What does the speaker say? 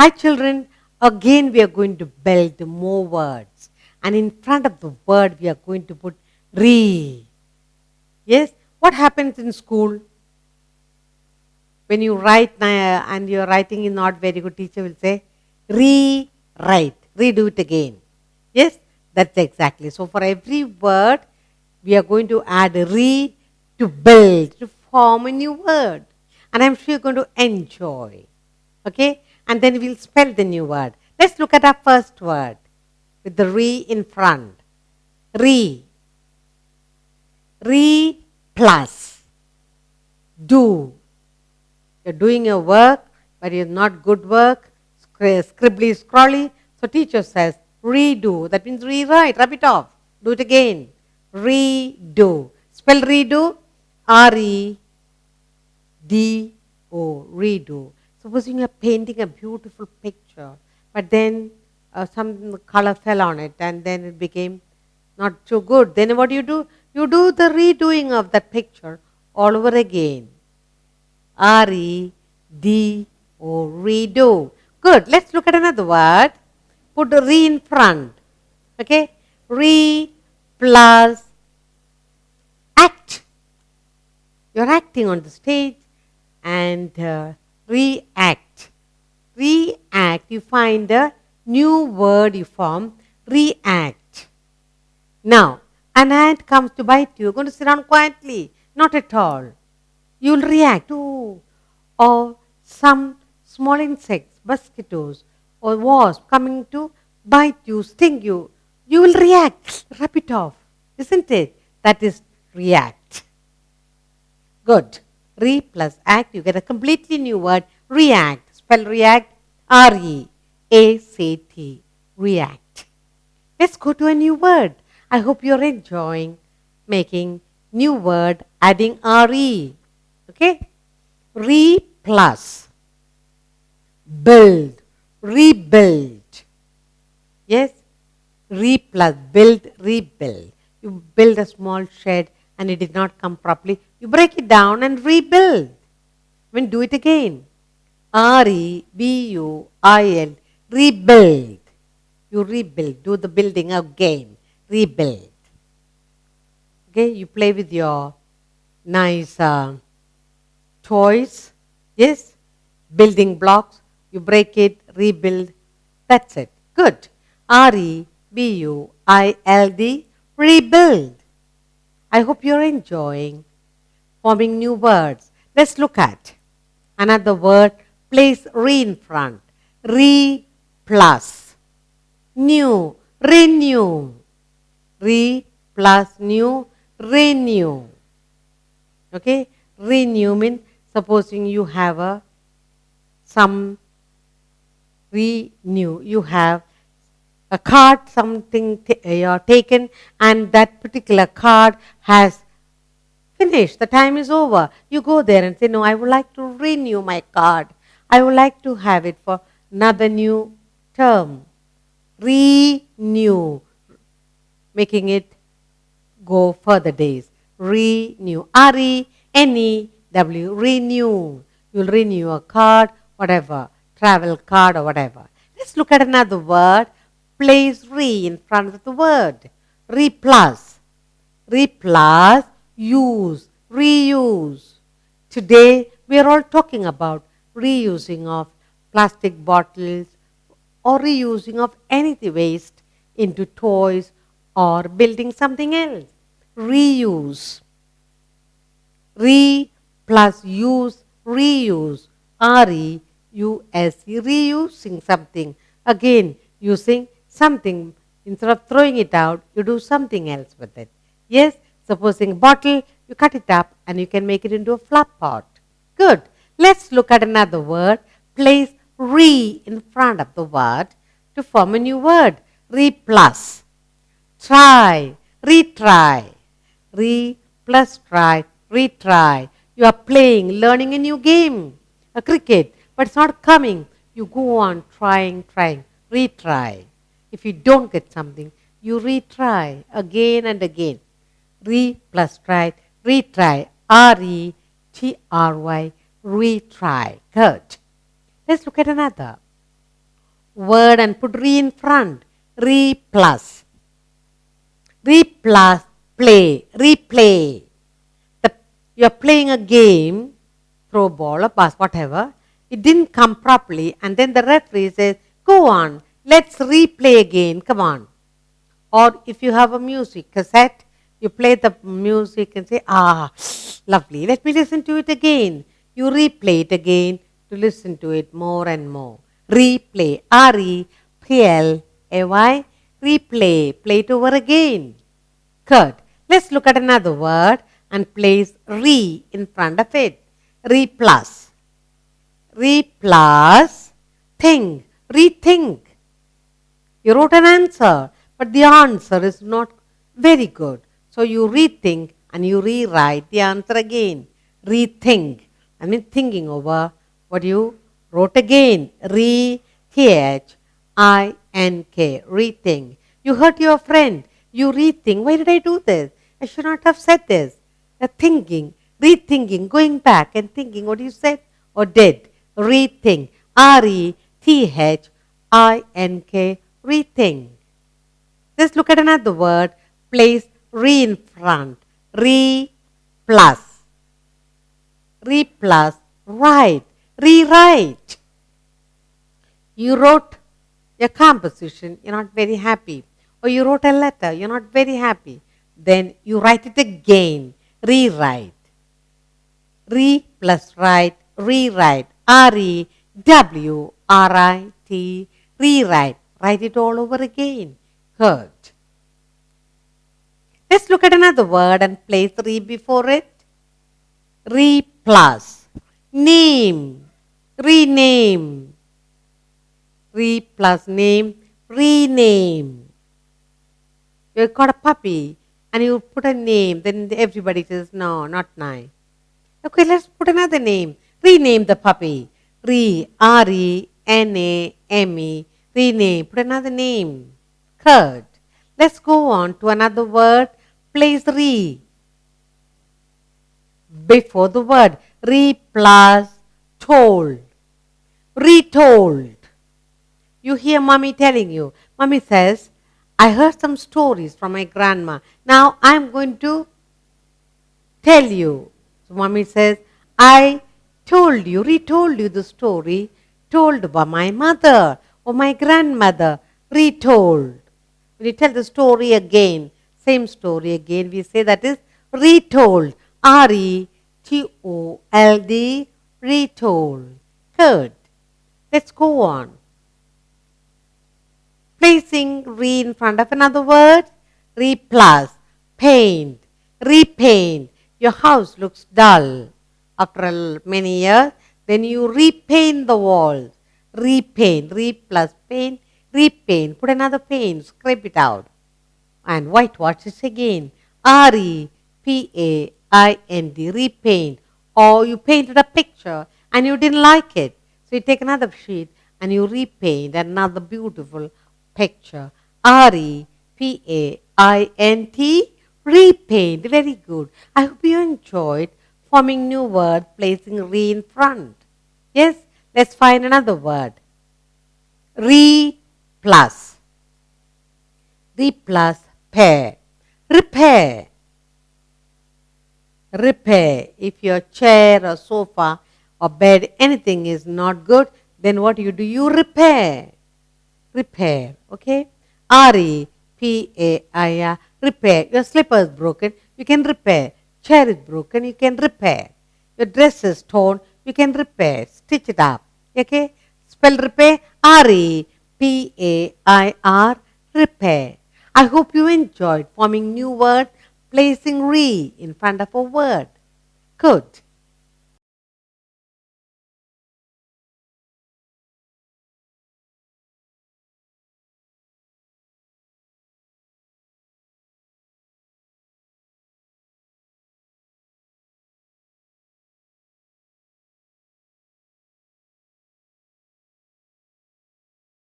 Hi children, again we are going to build more words. And in front of the word we are going to put re. Yes, what happens in school? When you write and your writing is not very good, teacher will say, rewrite, redo it again. Yes, that's exactly. So for every word, we are going to add a re to build, to form a new word. And I'm sure you're going to enjoy. Okay? And then we'll spell the new word. Let's look at our first word with the re in front. Re. Re plus. Do. You're doing your work, but it's not good work, scribbly, scrawly. So teacher says, redo. That means rewrite, rub it off. Do it again. Redo. Spell redo. R-E-D-O. Redo. Supposing you're painting a beautiful picture, but then some color fell on it and then it became not so good. Then what do? You do the redoing of that picture all over again. R-E-D-O, redo. Good. Let's look at another word. Put the re in front. Okay? Re plus act. You're acting on the stage and react. React. You find a new word you form. React. Now, an ant comes to bite you. You're going to sit down quietly. Not at all. You will react. Oh, or some small insects, mosquitoes, or wasps coming to bite you, sting you. You will react. Rub it off. Isn't it? That is react. Good. Re plus act. You get a completely new word. React. Spell react. R-E-A-C-T. React. Let's go to a new word. I hope you're enjoying making new word, adding R-E. Okay? Re plus build, rebuild. Yes? Re plus build, rebuild. You build a small shed and it did not come properly. You break it down and rebuild. Do it again. R-E-B-U-I-L. Rebuild. You rebuild. Do the building again. Rebuild. Okay? You play with your nice toys, yes, building blocks, you break it, rebuild, that's it. Good. R-E-B-U-I-L-D, rebuild. I hope you're enjoying forming new words. Let's look at another word, place re in front. Re plus new, renew. Re plus new, renew. Okay, renew means supposing you have some renew. You have a card, something you're taken, and that particular card has finished. The time is over. You go there and say, no, I would like to renew my card. I would like to have it for another new term. Renew, making it go further days. Renew. R-E-N-E-W. Renew. You'll renew a card, whatever, travel card or whatever. Let's look at another word. Place re in front of the word. Re plus. Re plus, use, reuse. Today, we are all talking about reusing of plastic bottles or reusing of any waste into toys or building something else. Reuse. Re plus use, reuse. R-E-U-S-E, reusing something. Again, using something. Instead of throwing it out, you do something else with it. Yes, supposing a bottle, you cut it up and you can make it into a flower pot. Good. Let's look at another word. Place re in front of the word to form a new word. Re plus. Try, retry. Re plus try, retry. You are playing, learning a new game, a cricket, but it's not coming. You go on trying, retry. If you don't get something, you retry again and again. Re plus try, retry. R-E-T-R-Y, retry. Good. Let's look at another. word and put re in front. Re plus. Re plus play. Replay. You're playing a game, throw ball or pass, whatever. It didn't come properly, and then the referee says, go on, let's replay again, come on. Or if you have a music cassette, you play the music and say, lovely, let me listen to it again. You replay it again to listen to it more and more. Replay, R-E-P-L-A-Y, replay, play it over again. Good. Let's look at another word and place re in front of it. Re plus. Re plus think. Rethink. You wrote an answer, but the answer is not very good. So you rethink and you rewrite the answer again. Rethink. I mean thinking over what you wrote again. Re-T-H-I-N-K. Rethink. You hurt your friend. You rethink. Why did I do this? I should not have said this. Thinking, rethinking, going back and thinking what you said or did. Rethink. R-E-T-H-I-N-K. Rethink. Let's look at another word. Place re in front. Re plus. Re plus. Write. Rewrite. You wrote a composition, you're not very happy. Or you wrote a letter, you're not very happy. Then you write it again. Rewrite. Re plus write. Rewrite. R-E-W-R-I-T. Rewrite. Write it all over again. Good. Let's look at another word and place re before it. Re plus. Name. Rename. Re plus name. Rename. You got a puppy and you put a name, then everybody says, no, not nice. Okay, let's put another name. Rename the puppy. R-E-N-A-M-E. Rename. Put another name. Good. Let's go on to another word. Place re before the word. Re plus told. Retold. You hear mommy telling you. Mommy says, I heard some stories from my grandma. Now I'm going to tell you. So mommy says, I told you, retold you the story told by my mother or my grandmother. Retold. When you tell the story again, same story again, we say that is retold. R-E-T-O-L-D. Retold. Good. Let's go on. Placing re in front of another word. Re plus. Paint. Repaint. Your house looks dull after many years. Then you repaint the walls. Repaint. Re plus paint. Repaint. Put another paint. Scrape it out. And whitewash it again. R-E-P-A-I-N-D. Repaint. Or you painted a picture and you didn't like it. So you take another sheet and you repaint another beautiful picture. R-E-P-A-I-N-T. Repaint. Very good. I hope you enjoyed forming new words, placing re in front. Yes? Let's find another word. Re plus. Re plus pair. Repair. Repair. If your chair or sofa or bed, anything is not good, then what do? You repair. Repair. Okay? R-E-P-A-I-R. Repair. Your slipper is broken, you can repair. Chair is broken, you can repair. Your dress is torn, you can repair. Stitch it up. Okay? Spell repair. R-E-P-A-I-R. Repair. I hope you enjoyed forming new words, placing re in front of a word. Good.